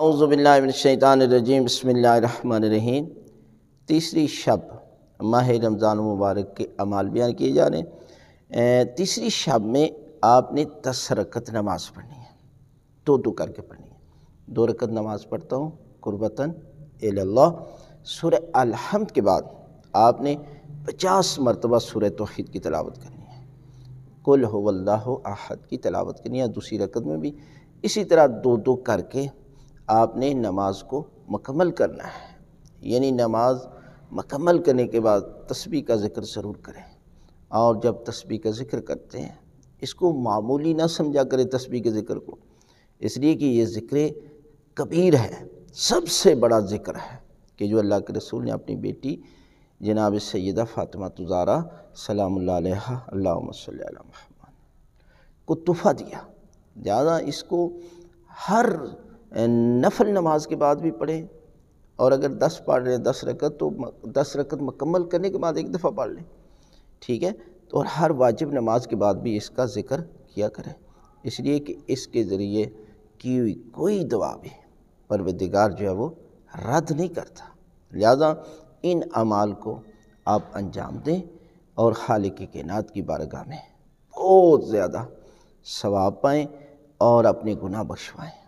اعوذ باللہ من الشیطان الرجیم، بسم اللہ الرحمن الرحیم۔ تیسری شب ماہ رمضان مبارک کے اعمال بیان کیے جا رہے ہیں۔ تیسری شب میں آپ نے 10 رکعت نماز پڑھنی ہے، دو کر کے پڑھنی ہے۔ 2 رکعت نماز پڑھتا ہوں قربتاً الی اللہ۔ سورہ الحمد کے بعد آپ نے 50 مرتبہ سورہ توحید کی تلاوت کرنی ہے، قل هو اللہ احد کی تلاوت کرنی ہے۔ دوسری رکعت میں بھی اسی طرح دو کر کے آپ نے نماز کو مکمل کرنا ہے۔ یعنی نماز مکمل کرنے کے بعد تسبیح کا ذکر ضرور کریں، اور جب تسبیح کا ذکر کرتے ہیں اس کو معمولی نہ سمجھا کریں تسبیح کے ذکر کو، اس لیے کہ یہ ذکر کبیر ہے، سب سے بڑا ذکر ہے کہ جو اللہ کے رسول نے اپنی بیٹی جناب سیدہ فاطمہ الزہرا سلام اللہ علیہا اللہم صلی علی محمد کو تحفہ دیا۔ لہٰذا اس کو ہر نفل نماز کے بعد بھی پڑھیں، اور اگر 10 پڑھ رہے ہیں 10 رکعت تو 10 رکعت مکمل کرنے کے بعد ایک دفعہ پڑھ لیں، ٹھیک ہے۔ تو اور ہر واجب نماز کے بعد بھی اس کا ذکر کیا کریں، اس لیے کہ اس کے ذریعے کی ہوئی کوئی دعا بھی پروردگار جو ہے وہ رد نہیں کرتا۔ لہذا ان اعمال کو آپ انجام دیں اور خالق کائنات کی بارگاہ میں بہت زیادہ ثواب پائیں اور اپنے گناہ بخشوائیں۔